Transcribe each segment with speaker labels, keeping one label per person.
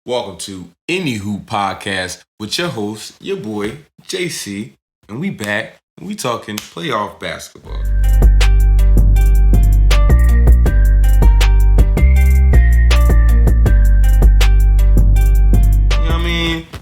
Speaker 1: Welcome to Any Hoop Podcast with your host, your boy, JC. And we back and we talking playoff basketball.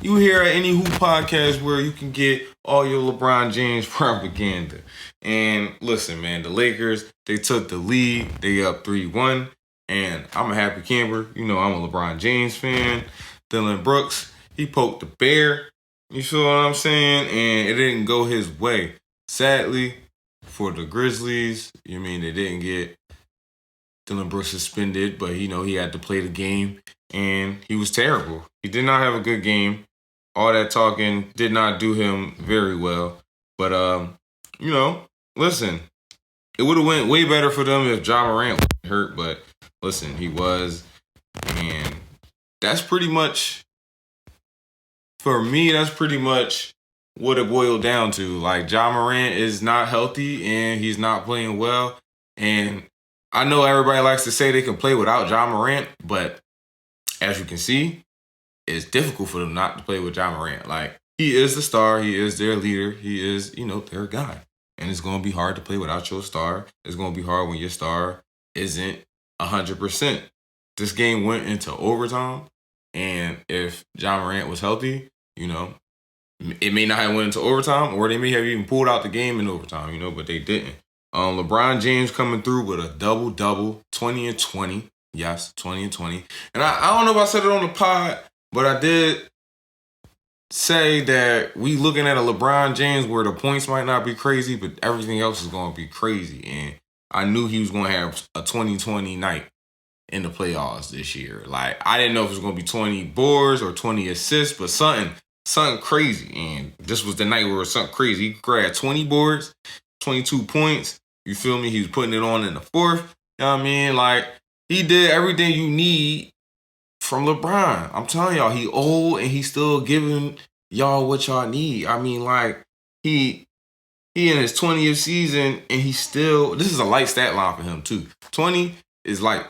Speaker 1: You hear Any Hoop Podcast where you can get all your LeBron James propaganda. And listen, man, the Lakers, they took the lead. They up 3-1. And I'm a happy camper. You know, I'm a LeBron James fan. Dylan Brooks, he poked the bear. You feel what I'm saying? And it didn't go his way. Sadly, for the Grizzlies, they didn't get Dylan Brooks suspended, but he had to play the game. And he was terrible. He did not have a good game. All that talking did not do him very well. But, listen, it would have went way better for them if Ja Morant wasn't hurt. But, listen, he was. And that's pretty much, for me, that's pretty much what it boiled down to. Like, Ja Morant is not healthy and he's not playing well. And I know everybody likes to say they can play without Ja Morant, but as you can see, it's difficult for them not to play with Ja Morant. Like, he is the star. He is their leader. He is, their guy. And it's going to be hard to play without your star. It's going to be hard when your star isn't 100%. This game went into overtime. And if Ja Morant was healthy, it may not have went into overtime, or they may have even pulled out the game in overtime, but they didn't. LeBron James coming through with a double-double, 20 and 20. Yes, 20 and 20. And I don't know if I said it on the pod, but I did say that we looking at a LeBron James where the points might not be crazy, but everything else is going to be crazy. And I knew he was going to have a 2020 night in the playoffs this year. Like, I didn't know if it was going to be 20 boards or 20 assists, but something crazy. And this was the night where it was something crazy. He grabbed 20 boards, 22 points. You feel me? He was putting it on in the fourth. You know what I mean? Like, he did everything you need from LeBron. I'm telling y'all, he old and he's still giving y'all what y'all need. I mean, like, he in his 20th season and he's still, this is a light stat line for him too. 20 is like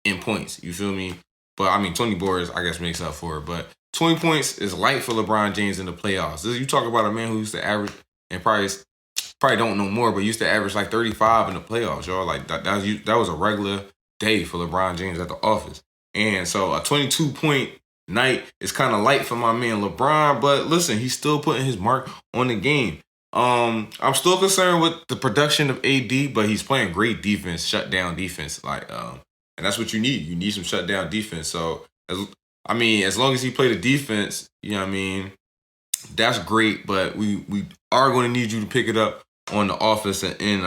Speaker 1: in points, you feel me? But 20 boards, I guess, makes up for it. But 20 points is light for LeBron James in the playoffs. You talk about a man who used to average, and probably don't know more, but used to average like 35 in the playoffs, y'all. Like, that was a regular day for LeBron James at the office. And so a 22-point night is kind of light for my man LeBron, but listen, he's still putting his mark on the game. I'm still concerned with the production of AD, but he's playing great defense, shutdown defense. And that's what you need. You need some shutdown defense. So, as long as he play the defense, that's great, but we are going to need you to pick it up on the offensive end.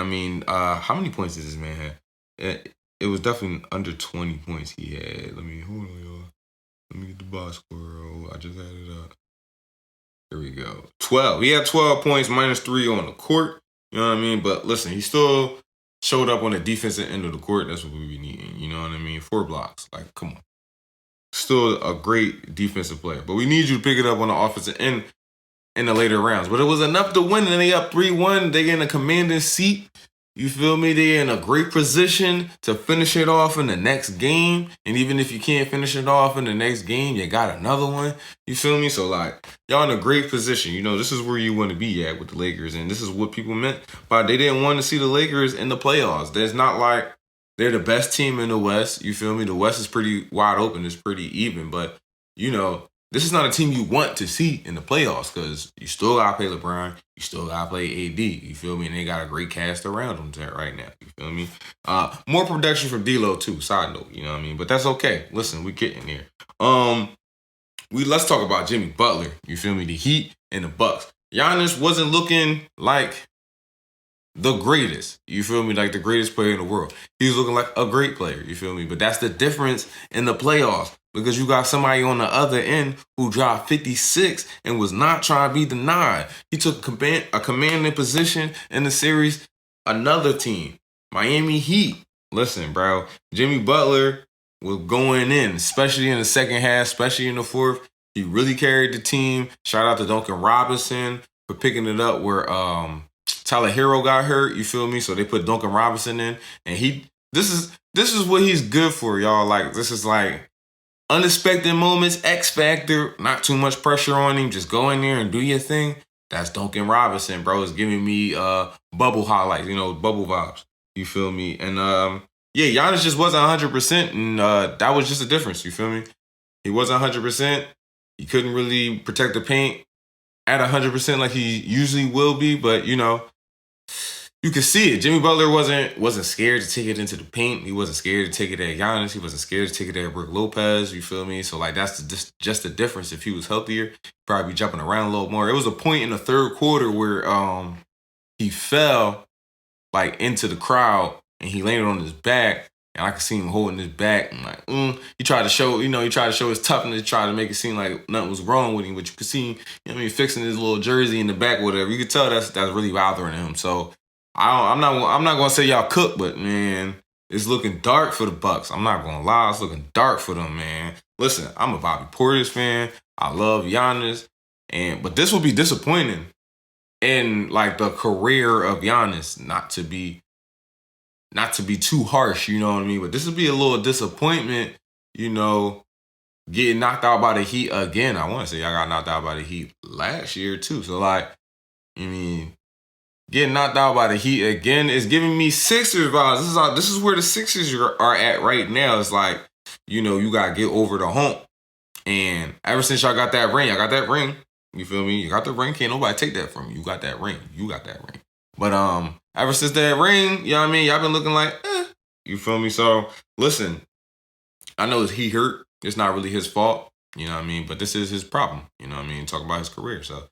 Speaker 1: How many points did this man have? It was definitely under 20 points he had. Hold on, y'all. Let me get the box score. I just had it up. Here we go. 12. He had 12 points, -3 on the court. You know what I mean? But listen, he still showed up on the defensive end of the court. That's what we be needing. You know what I mean? 4 blocks. Like, come on. Still a great defensive player. But we need you to pick it up on the offensive end in the later rounds. But it was enough to win, and they up 3-1. They in a commanding seat. You feel me? They're in a great position to finish it off in the next game. And even if you can't finish it off in the next game, you got another one. You feel me? So, y'all in a great position. This is where you want to be at with the Lakers. And this is what people meant by they didn't want to see the Lakers in the playoffs. There's not like they're the best team in the West. You feel me? The West is pretty wide open. It's pretty even. But, this is not a team you want to see in the playoffs because you still got to play LeBron. You still got to play AD. You feel me? And they got a great cast around them right now. You feel me? More production from D'Lo too. Side note, you know what I mean? But that's okay. Listen, we getting there. Let's talk about Jimmy Butler. You feel me? The Heat and the Bucks. Giannis wasn't looking like the greatest. You feel me? Like the greatest player in the world. He was looking like a great player. You feel me? But that's the difference in the playoffs. Because you got somebody on the other end who dropped 56 and was not trying to be denied. He took a commanding position in the series. Another team, Miami Heat. Listen, bro, Jimmy Butler was going in, especially in the second half, especially in the fourth. He really carried the team. Shout out to Duncan Robinson for picking it up where Tyler Hero got hurt. You feel me? So they put Duncan Robinson in, and this is what he's good for, y'all. Like, this is like unexpected moments, X factor, not too much pressure on him. Just go in there and do your thing. That's Duncan Robinson, bro. It's giving me bubble highlights, bubble vibes. You feel me? And yeah, Giannis just wasn't 100%, and that was just a difference. You feel me? He wasn't 100%. He couldn't really protect the paint at 100% like he usually will be, but you could see it. Jimmy Butler wasn't scared to take it into the paint. He wasn't scared to take it at Giannis. He wasn't scared to take it at Brook Lopez. You feel me? So that's just the difference. If he was healthier, he'd probably be jumping around a little more. It was a point in the third quarter where he fell into the crowd and he landed on his back. And I could see him holding his back and he tried to show, his toughness, tried to make it seem like nothing was wrong with him. But you could see, fixing his little jersey in the back, or whatever. You could tell that's really bothering him. So I'm not gonna say y'all cook, but man, it's looking dark for the Bucks. I'm not gonna lie, it's looking dark for them, man. Listen, I'm a Bobby Portis fan. I love Giannis, but this will be disappointing in the career of Giannis. Not to be too harsh, you know what I mean? But this would be a little disappointment, getting knocked out by the Heat again. I want to say I got knocked out by the Heat last year too. So getting knocked out by the Heat again is giving me Sixers vibes. This is where the Sixers are at right now. It's you got to get over the hump. And ever since y'all got that ring, you feel me? You got the ring. Can't nobody take that from you. You got that ring. But ever since that ring, you know what I mean? Y'all been looking you feel me? So listen, I know he hurt. It's not really his fault. You know what I mean? But this is his problem. You know what I mean? Talk about his career. So,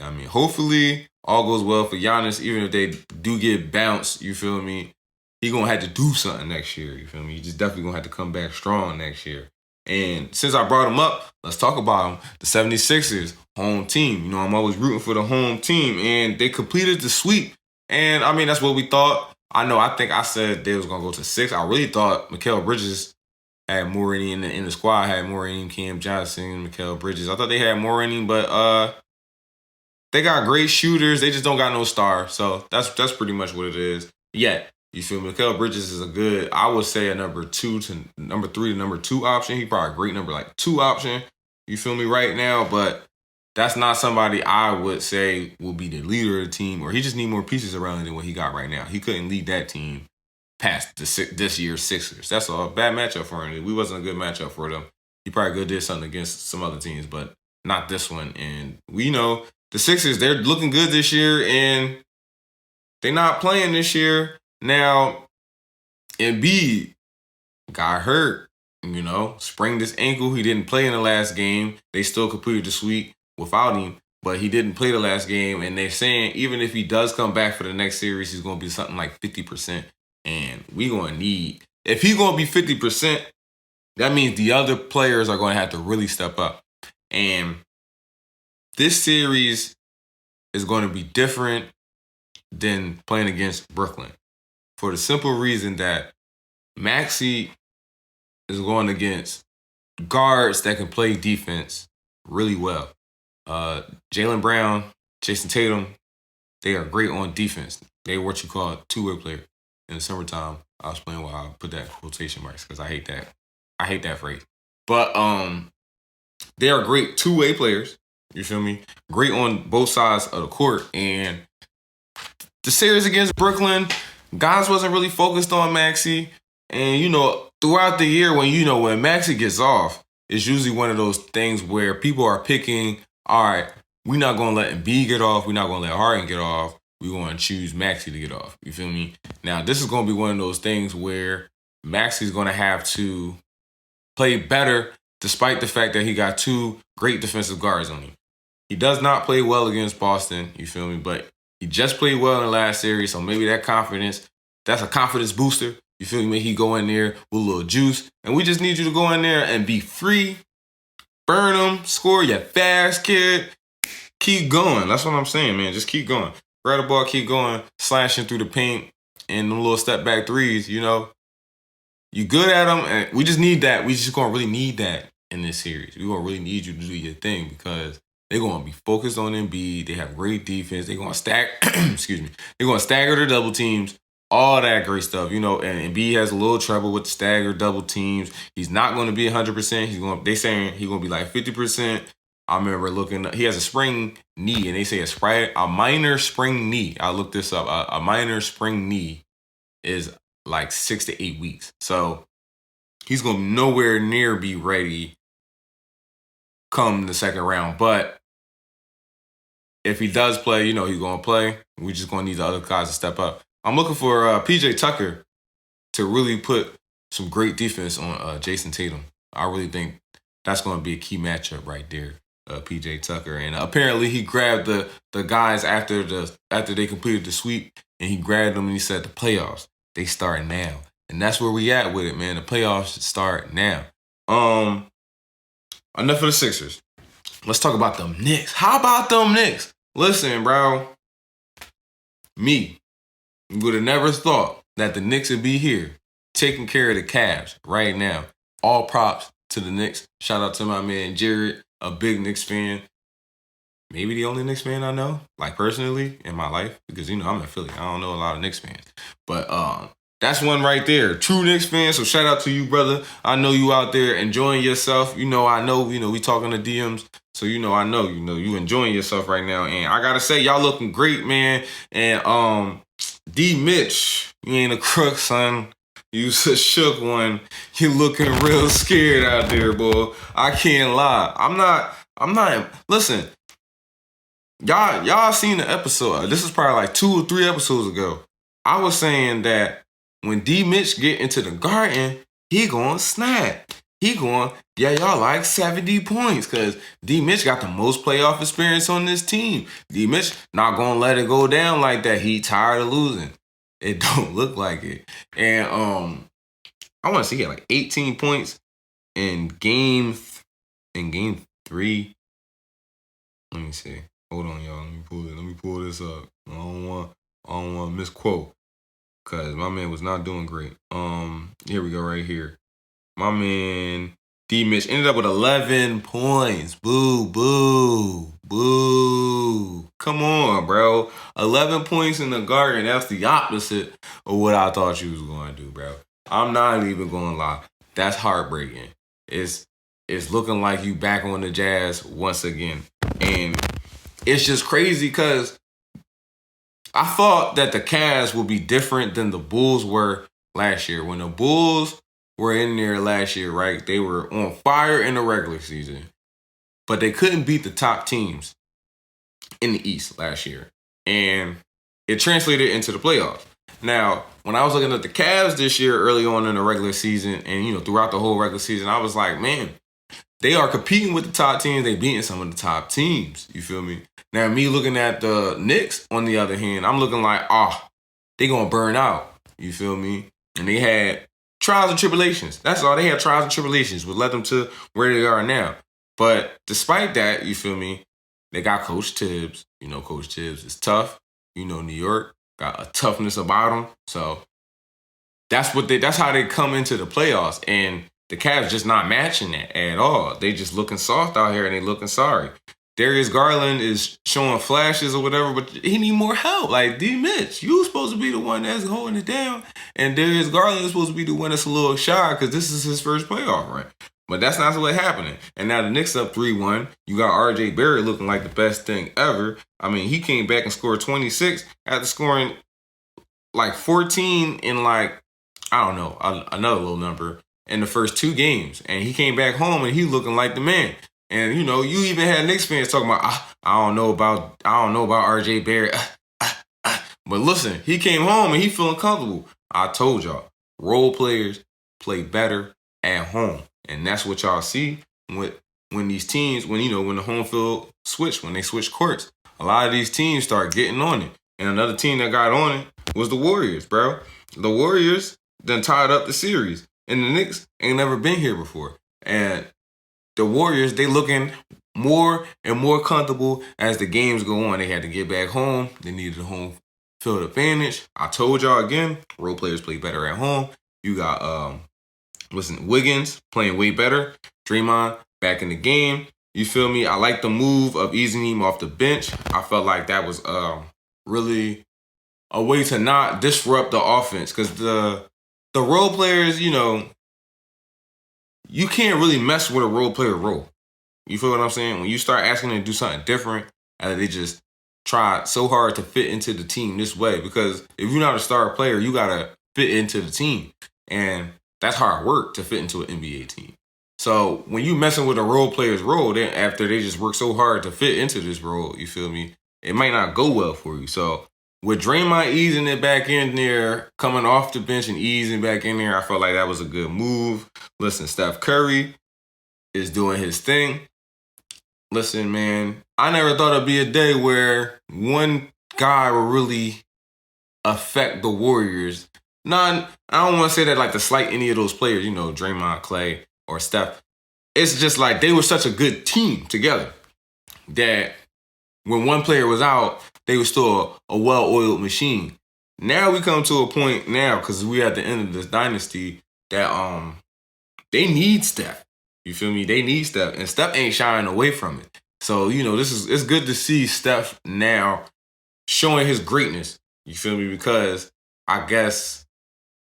Speaker 1: hopefully all goes well for Giannis, even if they do get bounced, you feel me? He going to have to do something next year, you feel me? He just definitely going to have to come back strong next year. And since I brought him up, let's talk about him. The 76ers, home team. I'm always rooting for the home team. And they completed the sweep. And, that's what we thought. I think I said they was going to go to 6. I really thought Mikal Bridges had more in him in the squad, had more in him, Cam Johnson, Mikal Bridges. I thought they had more in him, but they got great shooters. They just don't got no star. So that's pretty much what it is. Yeah, you feel me? Mikal Bridges is I would say a number 2 to number 3 to number 2 option. He probably a great number 2 option. You feel me right now? But that's not somebody I would say will be the leader of the team, or he just need more pieces around him than what he got right now. He couldn't lead that team past this year's Sixers. That's a bad matchup for him. We wasn't a good matchup for them. He probably could did something against some other teams, but not this one. And we know the Sixers, they're looking good this year, and they're not playing this year. Now, Embiid got hurt, sprained his ankle. He didn't play in the last game. They still completed the sweep without him, but he didn't play the last game. And they're saying even if he does come back for the next series, he's going to be something like 50%. And we going to need, if he's going to be 50%, that means the other players are going to have to really step up. And this series is going to be different than playing against Brooklyn for the simple reason that Maxey is going against guards that can play defense really well. Jaylen Brown, Jason Tatum, they are great on defense. They're what you call a two-way player. In the summertime, I was playing I put that quotation marks because I hate that. I hate that phrase. But they are great two-way players. You feel me? Great on both sides of the court. And the series against Brooklyn, guys wasn't really focused on Maxey. And, throughout the year when Maxey gets off, it's usually one of those things where people are picking, all right, we're not going to let Embiid get off. We're not going to let Harden get off. We're going to choose Maxey to get off. You feel me? Now, this is going to be one of those things where Maxey's going to have to play better despite the fact that he got 2 great defensive guards on him. He does not play well against Boston, you feel me? But he just played well in the last series, so maybe that's a confidence booster. You feel me? He go in there with a little juice, and we just need you to go in there and be free, burn them, score, you fast kid. Keep going. That's what I'm saying, man. Just keep going. Grab the ball, keep going, slashing through the paint, and them little step back threes, You good at them, and we just need that. We just going to really need that in this series. We're going to really need you to do your thing because they're going to be focused on Embiid. They have great defense. They're going to stack, excuse me, they're going to stagger their double teams. all that great stuff, and B has a little trouble with staggered double teams. He's not going to be 100%. They saying he's going to be like 50%. I remember he has a sprained knee, and they say a minor sprained knee. I looked this up. A minor sprained knee is like 6 to 8 weeks. So he's going to nowhere near be ready come the second round. But if he does play, he's going to play. We're just going to need the other guys to step up. I'm looking for P.J. Tucker to really put some great defense on Jason Tatum. I really think that's going to be a key matchup right there, P.J. Tucker. And apparently he grabbed the guys after they completed the sweep, and he grabbed them and he said, the playoffs, they start now. And that's where we at with it, man. The playoffs should start now. Enough of the Sixers. Let's talk about them Knicks. How about them Knicks? Listen, bro. Me would have never thought that the Knicks would be here taking care of the Cavs right now. All props to the Knicks. Shout out to my man Jared, a big Knicks fan. Maybe the only Knicks fan I know, like personally, in my life. Because, I'm in Philly. I don't know a lot of Knicks fans. But that's one right there. True Knicks fan. So shout out to you, brother. I know you out there enjoying yourself. I know, we talking to DMs. So, I know, you enjoying yourself right now. And I got to say, y'all looking great, man. And D. Mitch, you ain't a crook, son. You's a shook one. You looking real scared out there, boy. I can't lie. I'm not. Listen, y'all seen the episode. This is probably like 2 or 3 episodes ago. I was saying that when D. Mitch get into the Garden, he gonna snap. He gonna get y'all like 70 points because D. Mitch got the most playoff experience on this team. D. Mitch not gonna let it go down like that. He tired of losing. It don't look like it. And I want to see he had like 18 points in game 3. Let me see. Hold on, y'all. Let me pull this up. I don't want to misquote because my man was not doing great. Here we go right here. My man D. Mitch ended up with 11 points. Boo, boo, boo. Come on, bro. 11 points in the Garden. That's the opposite of what I thought you was going to do, bro. I'm not even going to lie. That's heartbreaking. It's looking like you back on the Jazz once again. And it's just crazy because I thought that the Cavs would be different than the Bulls were last year. When the Bulls were in there last year, right? They were on fire in the regular season, but they couldn't beat the top teams in the East last year. And it translated into the playoffs. Now, when I was looking at the Cavs this year early on in the regular season and, throughout the whole regular season, I was like, man, they are competing with the top teams. They beating some of the top teams. You feel me? Now, me looking at the Knicks, on the other hand, I'm looking like, they going to burn out. You feel me? And they had trials and tribulations. That's all. They had trials and tribulations, which led them to where they are now. But despite that, you feel me, they got Coach Tibbs. Coach Tibbs is tough. New York got a toughness about them. So that's how they come into the playoffs. And the Cavs just not matching that at all. They just looking soft out here and they looking sorry. Darius Garland is showing flashes or whatever, but he need more help. Like, D. Mitch, you supposed to be the one that's holding it down. And Darius Garland is supposed to be the one that's a little shy because this is his first playoff run. But that's not what's happening. And now the Knicks up 3-1. You got R.J. Barrett looking like the best thing ever. I mean, he came back and scored 26 after scoring like 14 in like, I don't know, another little number in the first 2 games. And he came back home and he looking like the man. And, you even had Knicks fans talking about, I don't know about R.J. Barrett. But listen, he came home and he feeling comfortable. I told y'all, role players play better at home. And that's what y'all see when these teams, when the home field switch, when they switch courts. A lot of these teams start getting on it. And another team that got on it was the Warriors, bro. The Warriors done tied up the series. And the Knicks ain't never been here before. And the Warriors, they looking more and more comfortable as the games go on. They had to get back home. They needed a home field advantage. I told y'all again, role players play better at home. You got Wiggins playing way better. Draymond back in the game. You feel me? I like the move of easing him off the bench. I felt like that was really a way to not disrupt the offense. Because the role players, you know, you can't really mess with a role player role. You feel what I'm saying? When you start asking them to do something different, and they just try so hard to fit into the team this way. Because if you're not a star player, you gotta fit into the team, and that's hard work to fit into an NBA team. So when you messing with a role player's role, then after they just work so hard to fit into this role, you feel me? It might not go well for you. So with Draymond easing it back in there, coming off the bench and easing back in there, I felt like that was a good move. Listen, Steph Curry is doing his thing. Listen, man, I never thought it'd be a day where one guy would really affect the Warriors. I don't want to say that like to slight any of those players, you know, Draymond, Clay, or Steph. It's just like they were such a good team together that when one player was out, they were still a well-oiled machine. Now we come to a point now, because we're at the end of this dynasty, that they need Steph. You feel me? They need Steph, and Steph ain't shying away from it. So, you know, it's good to see Steph now showing his greatness. You feel me? Because I guess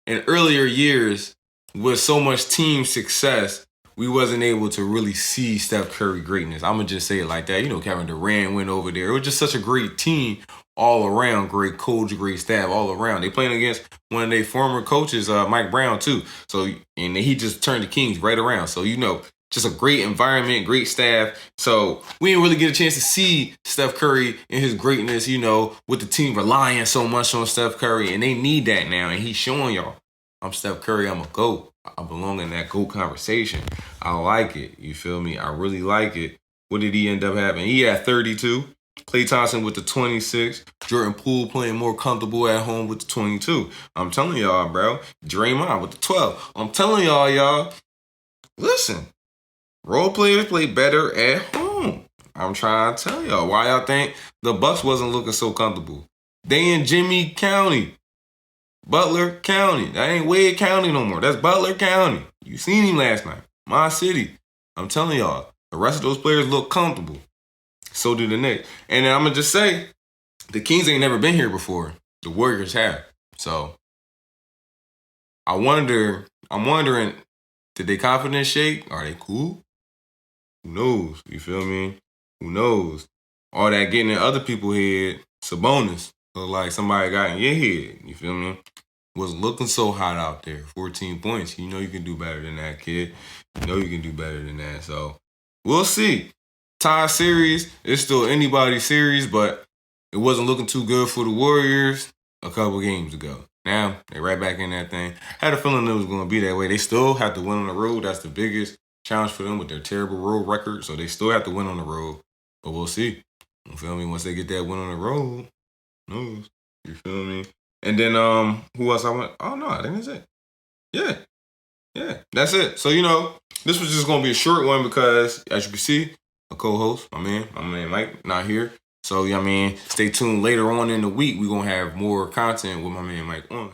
Speaker 1: in earlier years, with so much team success, we wasn't able to really see Steph Curry greatness. I'm going to just say it like that. You know, Kevin Durant went over there. It was just such a great team all around. Great coach, great staff all around. They playing against one of their former coaches, Mike Brown, too. So, and he just turned the Kings right around. So, you know, just a great environment, great staff. So we didn't really get a chance to see Steph Curry in his greatness, you know, with the team relying so much on Steph Curry. And they need that now. And he's showing y'all, I'm Steph Curry, I'm a GOAT. I belong in that GOAT conversation. I like it. You feel me? I really like it. What did he end up having? He had 32. Klay Thompson with the 26. Jordan Poole playing more comfortable at home with the 22. I'm telling y'all, bro. Draymond with the 12. I'm telling y'all. Listen, role players play better at home. I'm trying to tell y'all. Why y'all think the Bucks wasn't looking so comfortable? They in Jimmy County. Butler County. That ain't Wade County no more. That's Butler County. You seen him last night. My city. I'm telling y'all, the rest of those players look comfortable. So do the Knicks. And then I'm going to just say, the Kings ain't never been here before. The Warriors have. So, I'm wondering, did they confidence shake? Are they cool? Who knows? You feel me? Who knows? All that getting in other people's head, it's a bonus. So like somebody got in your head. You feel me? Was looking so hot out there. 14 points. You know you can do better than that, kid. You know you can do better than that. So we'll see. Tie series. It's still anybody's series, but it wasn't looking too good for the Warriors a couple games ago. Now, they're right back in that thing. Had a feeling it was going to be that way. They still have to win on the road. That's the biggest challenge for them with their terrible road record. So they still have to win on the road. But we'll see. You feel me? Once they get that win on the road, knows. You feel me? And then who else I went? Oh no, I think that's it. Yeah, that's it. So you know, this was just gonna be a short one because as you can see, a co-host, my man Mike, not here. So I mean, stay tuned later on in the week. We're gonna have more content with my man Mike on.